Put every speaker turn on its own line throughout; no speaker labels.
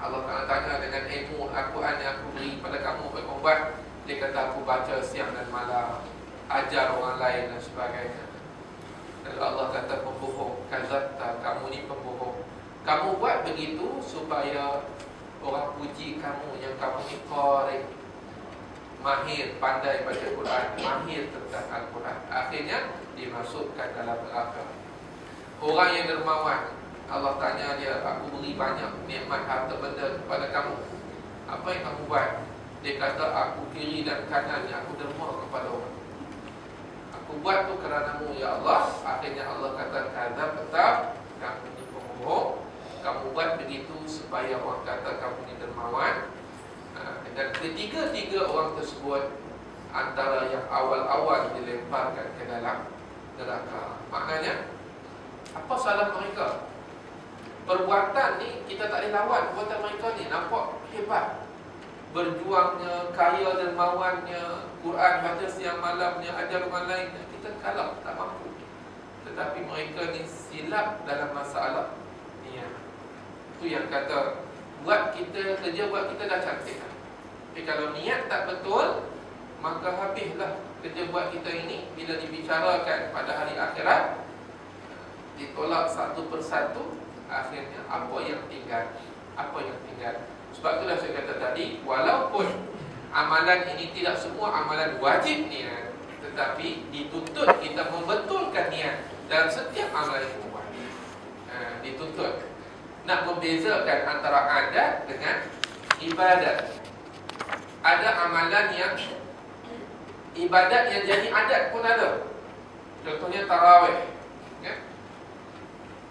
Allah Ta'ala tanya dengan ilmu Al-Quran yang aku beri pada kamu, apa kamu buat? Dia kata aku baca siang dan malam, ajar orang lain dan sebagainya. Lalu Allah kata pembohong, kazabta, kamu ni pembohong. Kamu buat begitu supaya orang puji kamu yang kamu ni qari, mahir, pandai baca Quran, mahir tentang Al-Quran. Akhirnya dimasukkan dalam neraka. Orang yang dermawan, Allah tanya dia, aku beri banyak nikmat harta benda kepada kamu, apa yang kamu buat? Dia kata, aku kiri dan kanan yang aku derma kepada orang. Aku buat tu kerana-Mu ya Allah. Akhirnya Allah kata, kadzab, betul, kamu ni pembohong. Kamu buat begitu supaya orang kata kamu ni dermawan. Dan ketiga-tiga orang tersebut antara yang awal-awal dilemparkan ke dalam neraka. Maknanya, apa salah mereka? Perbuatan ni kita tak boleh lawan. Perbuatan mereka ni nampak hebat, berjuangnya, kaya dermawannya, Quran baca siang malamnya, ajar orang lain. Kita kalah, tak mampu. Tetapi mereka ni silap dalam masalah niat. Itu yang kata, buat kita, kerja buat kita dah cantik. Tapi kalau niat tak betul, maka habislah kerja buat kita ini. Bila dibicarakan pada hari akhirat, ditolak satu persatu. Akhirnya apa yang tinggal? Apa yang tinggal? Sebab itulah saya kata tadi, walaupun amalan ini tidak semua amalan wajib niat, tetapi dituntut kita membetulkan niat dalam setiap amalan yang buat. Dituntut nak membezakan antara adat dengan ibadat. Ada amalan yang ibadat yang jadi adat pun ada. Contohnya tarawih.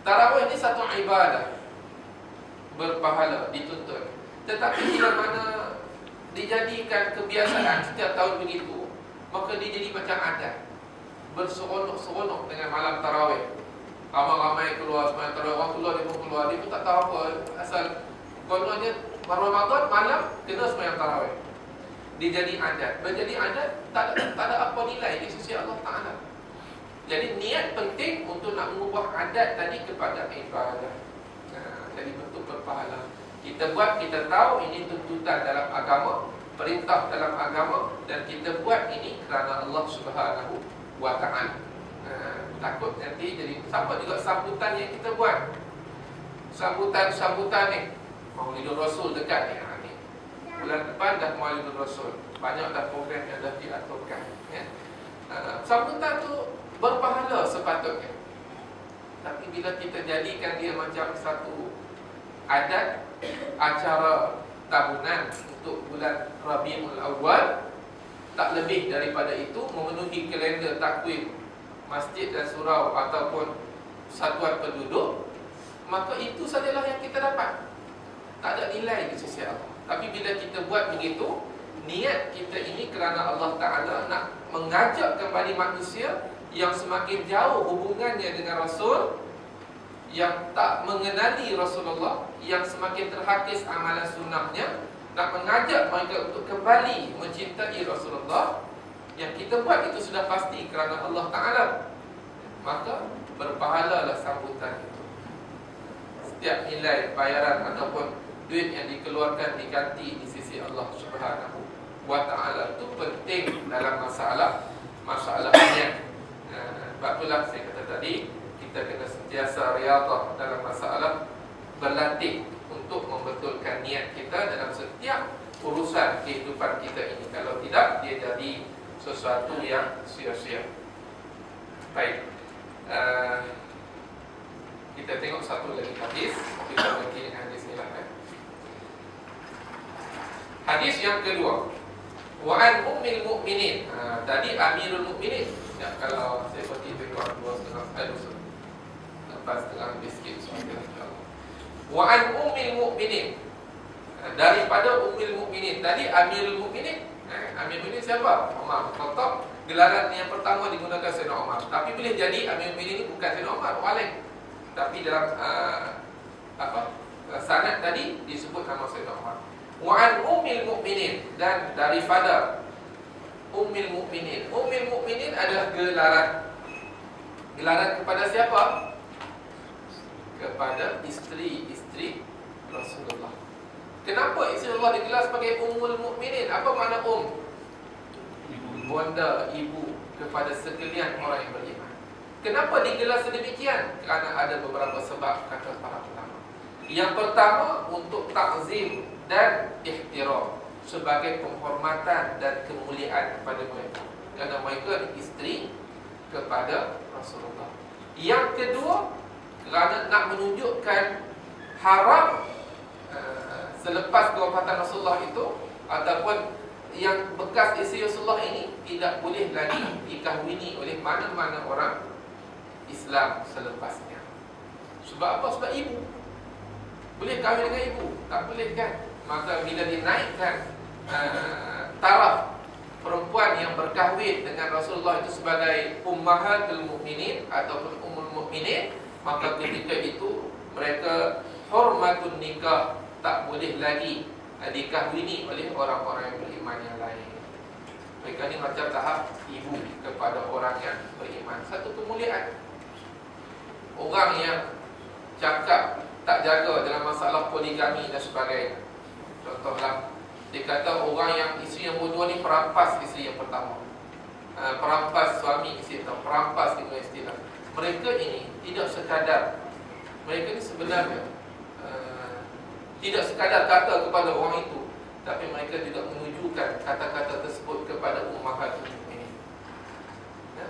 Tarawih ini satu ibadah, berpahala, dituntut. Tetapi bila mana dijadikan kebiasaan setiap tahun begitu, maka dia jadi macam adat, berseronok-seronok dengan malam tarawih. Ramai-ramai keluar semayang tarawih, orang keluar, dia pun keluar, dia pun tak tahu apa. Asal kononnya Ramadan malam kena semayang tarawih. Dia jadi adat. Menjadi adat tak ada apa nilai di sisi Allah Ta'ala. Jadi niat penting untuk nak mengubah adat tadi kepada ibadah. Jadi bentuk berpahala. Kita buat, kita tahu ini tuntutan dalam agama, perintah dalam agama, dan kita buat ini kerana Allah Subhanahu wa Ta'ala. Takut nanti jadi sama juga sambutan yang kita buat. Sambutan ni, Maulidul Rasul dekat ni. Bulan depan dah Maulidul Rasul. Banyak dah program yang dah diaturkan. Sambutan tu berpahala sepatutnya. Tapi bila kita jadikan dia macam satu adat, acara tahunan untuk bulan Rabiul Awal, tak lebih daripada itu, memenuhi kalender takwim masjid dan surau ataupun satuan penduduk, maka itu sajalah yang kita dapat. Tak ada nilai di sisi Allah. Tapi bila kita buat begitu, niat kita ini kerana Allah Ta'ala nak mengajak kembali manusia yang semakin jauh hubungannya dengan Rasul, yang tak mengenali Rasulullah, yang semakin terhakis amalan sunnahnya, nak mengajak mereka untuk kembali mencintai Rasulullah. Yang kita buat itu sudah pasti kerana Allah Ta'ala, maka berpahalalah sambutan itu. Setiap nilai bayaran ataupun duit yang dikeluarkan diganti di sisi Allah Subhanahu wa Ta'ala. Itu penting dalam masalah niat. Sebab itulah saya kata tadi, kita kena sentiasa riadah dalam masalah berlatih untuk membetulkan niat kita dalam setiap urusan kehidupan kita ini. Kalau tidak, dia jadi sesuatu yang sia-sia. Baik, kita tengok satu lagi hadis. Kita berhenti hadis ni lah. Hadis yang kedua, wa an ummil mu'minin. Tadi Amirul Mukminin. Ya, kalau saya pergi tengok 2,5 lepas setengah biskit insya-Allah. Wa an ummil mu'minin. Daripada ummil mu'minin. Tadi Amirul Mukminin. Amirul Mukminin siapa? Umar bin Khattab. Gelaran yang pertama digunakan Sayyidina Umar. Tapi boleh jadi Amirul Mukminin ini bukan Sayyidina Umar, orang lain. Tapi dalam sanad tadi disebut nama Sayyidina Umar. Wa an ummil mu'minin, dan daripada Ummul Mukminin. Ummul Mukminin adalah gelaran. Gelaran kepada siapa? Kepada isteri-isteri Rasulullah. Kenapa isteri Allah digelar sebagai Ummul Mukminin? Apa makna bonda, ibu kepada sekalian orang yang beriman. Kenapa digelar sedemikian? Kerana ada beberapa sebab, kata para ulama. Yang pertama, untuk takzim dan ihtiram, sebagai penghormatan dan kemuliaan kepada mereka, kerana mereka isteri kepada Rasulullah. Yang kedua, kerana nak menunjukkan haram selepas kewafatan Rasulullah itu, ataupun yang bekas isteri Rasulullah ini tidak boleh lagi dikahwini oleh mana-mana orang Islam selepasnya. Sebab apa? Sebab ibu. Boleh kahwin dengan ibu? Tak boleh kan? Maka bila dinaikkan taraf perempuan yang berkahwin dengan Rasulullah itu sebagai Ummahatul Mukminin ataupun Ummul Mukminin, maka ketika itu mereka hormatun nikah, tak boleh lagi dikahwini oleh orang-orang yang beriman yang lain. Mereka ni macam tahap ibu kepada orang yang beriman. Satu kemuliaan. Orang yang cakap tak jaga dalam masalah poligami dan sebagainya. Contohlah, dia kata orang yang isteri yang kedua ni perampas isteri yang pertama, perampas suami isteri atau perampas kedua isteri. Mereka ini tidak sekadar, mereka ni sebenarnya tidak sekadar kata kepada orang itu, tapi mereka juga menunjukkan kata-kata tersebut kepada Ummahatul Mukminin.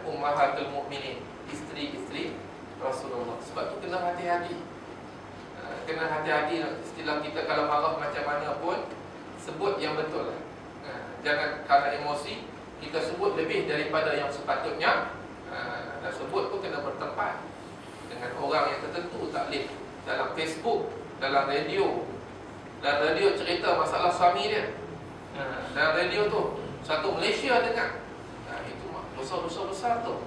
Ummahatul Mukminin, isteri-isteri Rasulullah. Sebab tu kena hati-hati. Kena hati-hati istilah kita kalau marah macam mana pun, sebut yang betul lah. Jangan kerana emosi kita sebut lebih daripada yang sepatutnya. Dan sebut pun kena bertempat dengan orang yang tertentu. Tak boleh dalam Facebook, dalam radio. Dan radio cerita masalah suami dia, dan radio tu satu Malaysia dengar. Itu dosa-dosa besar tu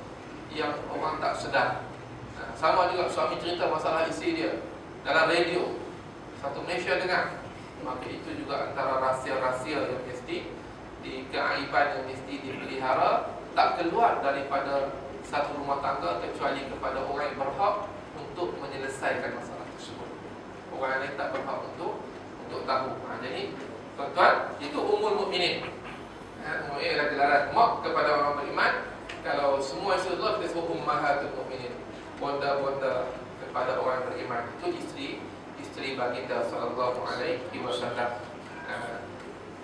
yang orang tak sedar. Sama juga suami cerita masalah isteri dia dalam radio, satu Malaysia dengar. Maka itu juga antara rahsia-rahsia yang mesti keaiban yang mesti dipelihara, tak keluar daripada satu rumah tangga kecuali kepada orang yang berhak untuk menyelesaikan masalah tersebut. Orang yang tak berhak untuk tahu. Jadi tuan-tuan, itu Ummul Mukminin. Ummul Mukminin adalah gelaran mak kepada orang beriman. Kalau semua isteri Allah kita sebut Ummahatul Mukminin, bonda-bonda kepada orang beriman. Itu isteri baginda sallallahu alaihi wasallam.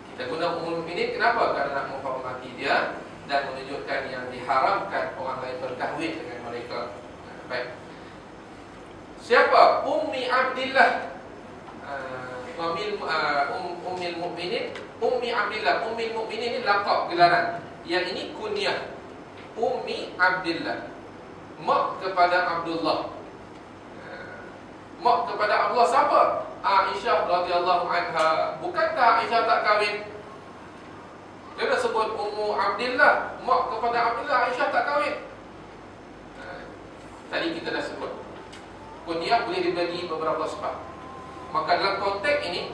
Kita guna Ummul Mukminin kenapa? Kerana nak menghormati dia dan menunjukkan yang diharamkan orang lain berkahwin dengan mereka. Baik. Siapa? Ummi Abdillah, Ummul Mukminin, Ummi Abdillah. Ummul Mukminin ini laqab, gelaran. Yang ini kunyah. Ummi Abdillah, mak kepada Abdullah. Mak kepada Abdullah siapa? Aisyah radhiyallahu anha. Bukankah Aisyah tak kahwin? Dia dah sebut Ummu Abdillah, mak kepada Abdullah. Aisyah tak kahwin. Tadi kita dah sebut kunyah boleh dibagi beberapa sebab. Maka dalam konteks ini,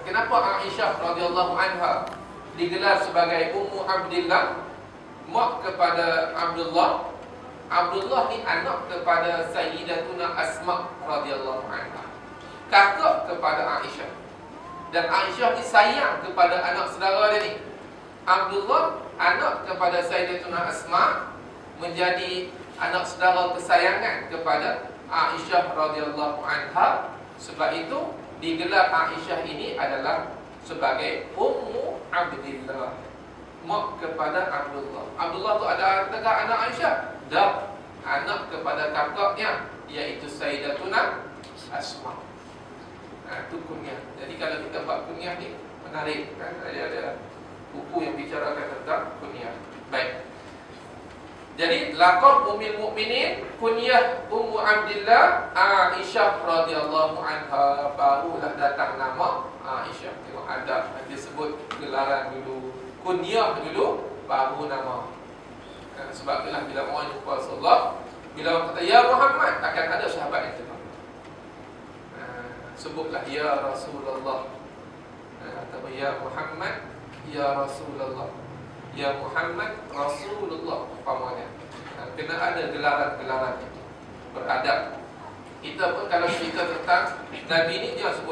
kenapa Aisyah radhiyallahu anha digelar sebagai Ummu Abdillah, mak kepada Abdullah? Abdullah ni anak kepada Sayyidatuna Asma radhiyallahu anha, kakak kepada Aisyah. Dan Aisyah ni sayang kepada anak saudara dia ni. Abdullah anak kepada Sayyidatuna Asma, menjadi anak saudara kesayangan kepada Aisyah radhiyallahu anha. Sebab itu digelar Aisyah ini adalah sebagai Ummu Abdillah, mak kepada Abdullah. Abdullah tu ada dekat anak Aisyah? Dah, anak kepada kakaknya, iaitu Sayyidatuna Asma. Itu kunyah. Jadi kalau kita buat kunyah ni menarik kan? Ada buku yang bicarakan tentang kunyah. Baik. Jadi laqab Ummul Mukminin, kunyah Ummu Abdillah, Aisyah radhiyallahu anha. Barulah datang nama Aisyah. Tengok adab, dia sebut gelaran dulu, kunyah dulu, baru nama. Sebab itulah bila orang jumpa Rasulullah, bila orang kata ya Muhammad, akan ada sahabat yang terima. Sebutlah ya Rasulullah, atau ya Muhammad, ya Rasulullah, ya Muhammad Rasulullah, umpamanya. Kena ada gelaran-gelaran itu, beradab. Kita pun kalau cerita tentang Nabi ni, dia sebut